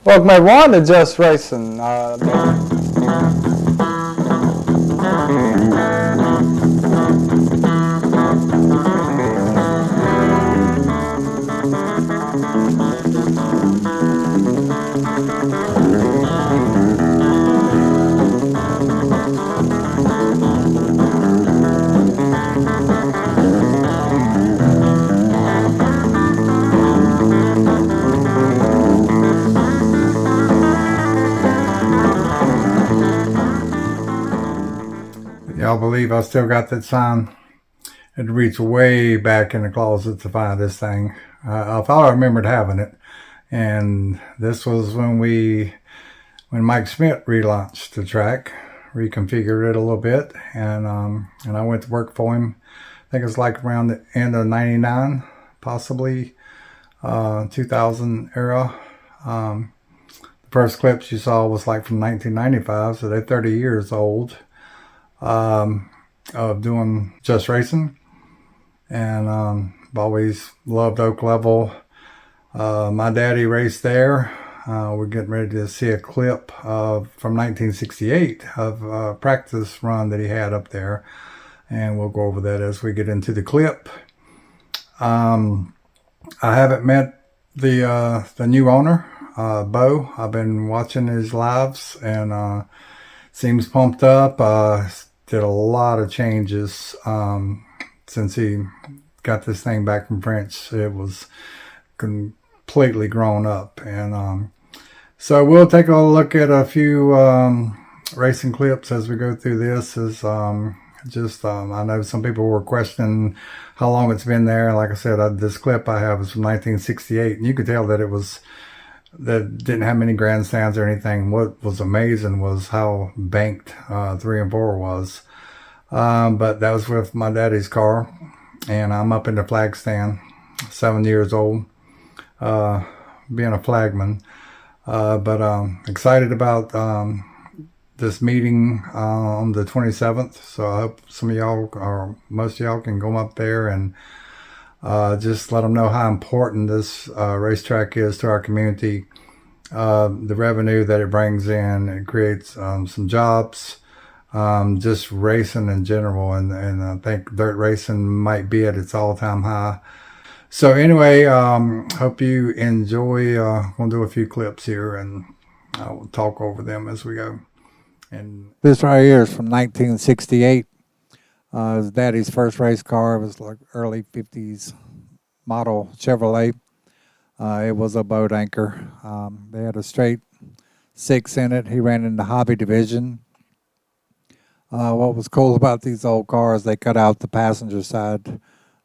Well, my one is just racing. Y'all believe I still got that sign? It reached way back in the closet to find this thing. I thought I remembered having it, and this was when Mike Smith relaunched the track, reconfigured it a little bit, and I went to work for him. I think it was like around the end of '99, possibly 2000 era. The first clips you saw was like from 1995, so they're 30 years old of doing just racing. And I've always loved Oak Level. My daddy raced there. We're getting ready to see a clip from 1968 of a practice run that he had up there. And we'll go over that as we get into the clip. I haven't met the new owner, Bo. I've been watching his lives and seems pumped up. Did a lot of changes since he got this thing back from French. It was completely grown up. And so we'll take a look at a few racing clips as we go through this. I know some people were questioning how long it's been there. Like I said, this clip I have is from 1968, and you could tell that that didn't have many grandstands or anything. What was amazing was how banked 3 and 4 was. But that was with my daddy's car, and I'm up in the flag stand, 7 years old, being a flagman. But excited about this meeting on the 27th. So I hope some of y'all, or most of y'all, can go up there and just let them know how important this racetrack is to our community. The revenue that it brings in, it creates some jobs, just racing in general, and I think dirt racing might be at its all-time high. So anyway, hope you enjoy. We'll do a few clips here, and I will talk over them as we go. And this right here is from 1968. His daddy's first race car. It was like early 50s model Chevrolet. It was a boat anchor. They had a straight 6 in it. He ran in the hobby division. What was cool about these old cars, they cut out the passenger side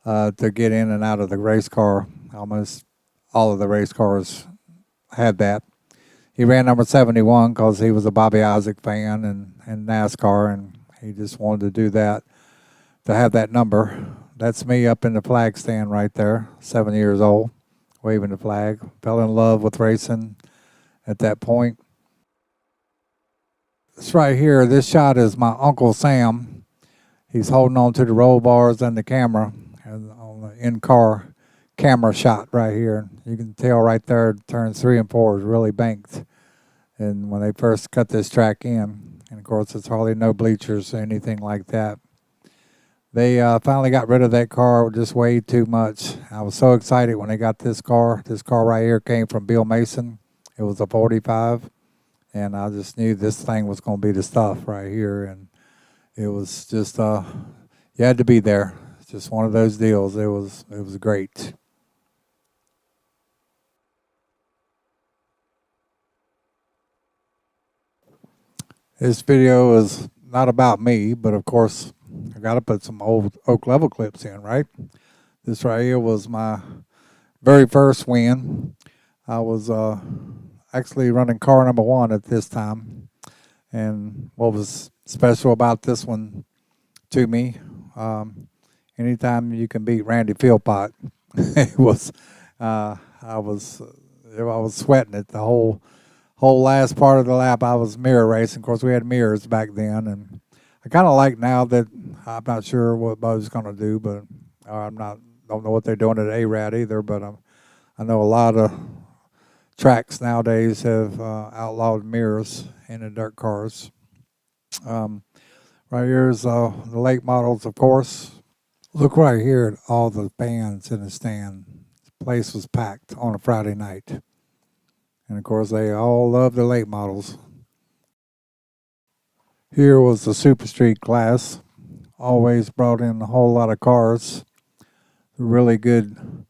to get in and out of the race car. Almost all of the race cars had that. He ran number 71 because he was a Bobby Isaac fan and NASCAR, and he just wanted to do that, to have that number. That's me up in the flag stand right there, 7 years old, waving the flag. Fell in love with racing at that point. This right here, this shot is my Uncle Sam. He's holding on to the roll bars and the camera on the in-car camera shot right here. You can tell right there, turns 3 and 4 is really banked. And when they first cut this track in, and of course it's hardly no bleachers or anything like that. They finally got rid of that car, just way too much. I was so excited when they got this car. This car right here came from Bill Mason. It was a 45, and I just knew this thing was going to be the stuff right here. And it was just, you had to be there. It's just one of those deals. It was great. This video is not about me, but of course, I got to put some old Oak Level clips in, right? This right here was my very first win. I was actually running car number 1 at this time. And what was special about this one to me, anytime you can beat Randy Philpott, it was, I was sweating it the whole last part of the lap. I was mirror racing. Of course, we had mirrors back then, and I kind of like now that I'm not sure what Bo's going to do, but don't know what they're doing at A-Rad either. But I know a lot of tracks nowadays have outlawed mirrors in the dirt cars. Right here is the late models, of course. Look right here at all the fans in the stand. The place was packed on a Friday night. And of course, they all love the late models. Here was the Super Street class. Always brought in a whole lot of cars. A really good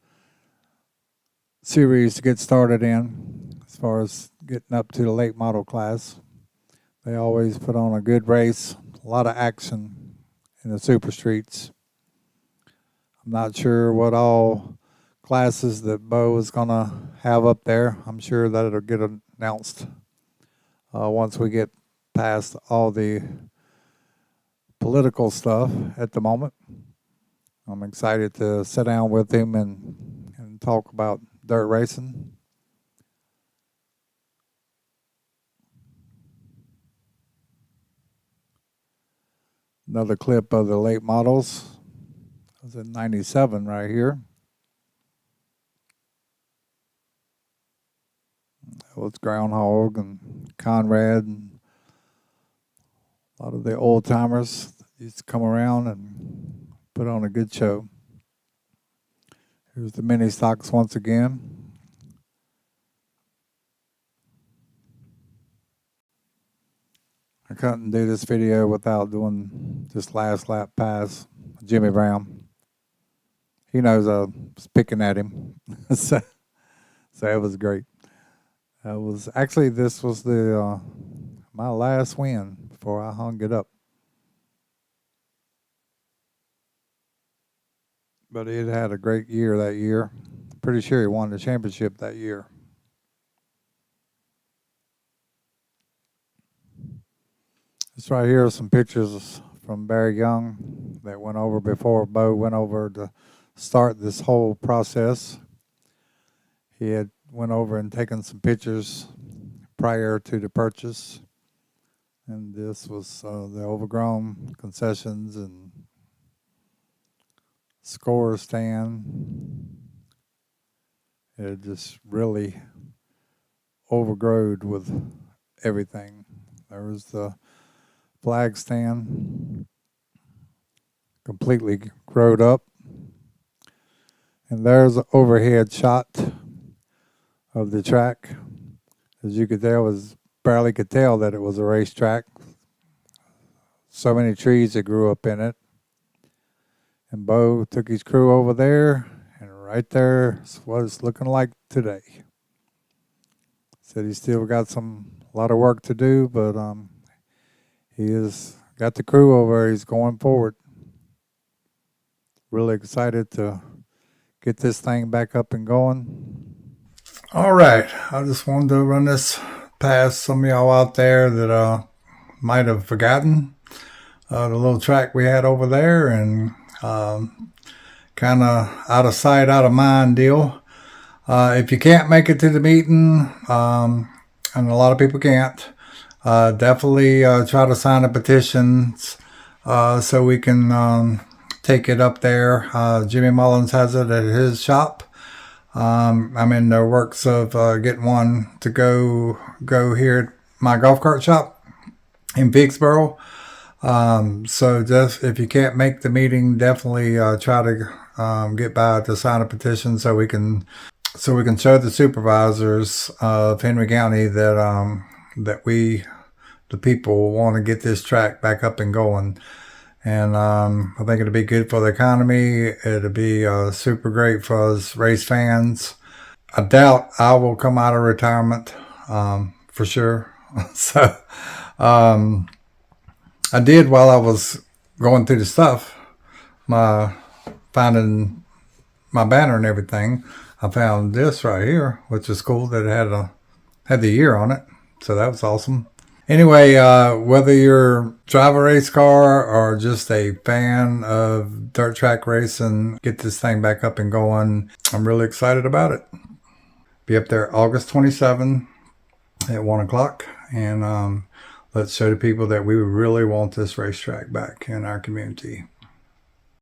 series to get started in as far as getting up to the late model class. They always put on a good race, a lot of action in the Super Streets. I'm not sure what all classes that Bo is going to have up there. I'm sure that it'll get announced once we get past all the political stuff at the moment. I'm excited to sit down with him and talk about dirt racing. Another clip of the late models. It was in 97 right here. It was Groundhog and Conrad and a lot of the old timers used to come around and put on a good show. Here's the mini stocks once again. I couldn't do this video without doing this last lap pass, Jimmy Brown. He knows I was picking at him, so it was great. This was the my last win before I hung it up. But it had a great year that year. Pretty sure he won the championship that year. This right here are some pictures from Barry Young that went over before Bo went over to start this whole process. He had went over and taken some pictures prior to the purchase. And this was the overgrown concessions and score stand. It just really overgrowed with everything. There was the flag stand completely growed up. And there's an overhead shot of the track. As you could tell, barely could tell that it was a racetrack. So many trees that grew up in it. And Bo took his crew over there, and right there is what it's looking like today. Said he's still got a lot of work to do, but he has got the crew over. He's going forward. Really excited to get this thing back up and going. All right, I just wanted to run this past some of y'all out there that might have forgotten the little track we had over there, and kind of out of sight, out of mind deal. If you can't make it to the meeting, and a lot of people can't, definitely try to sign the petitions so we can take it up there. Jimmy Mullins has it at his shop. I'm in the works of getting one to go here at my golf cart shop in Vicksboro. So just if you can't make the meeting, definitely try to get by to sign a petition so we can show the supervisors of Henry County that we, the people, want to get this track back up and going. And I think it'll be good for the economy. It'll be super great for us race fans. I doubt I will come out of retirement for sure. So I did, while I was going through the stuff, finding my banner and everything, I found this right here, which is cool that it had the year on it. So that was awesome. Anyway, whether you're drive a race car or just a fan of dirt track racing, get this thing back up and going. I'm really excited about it. Be up there August 27 at 1 o'clock. And let's show the people that we really want this racetrack back in our community.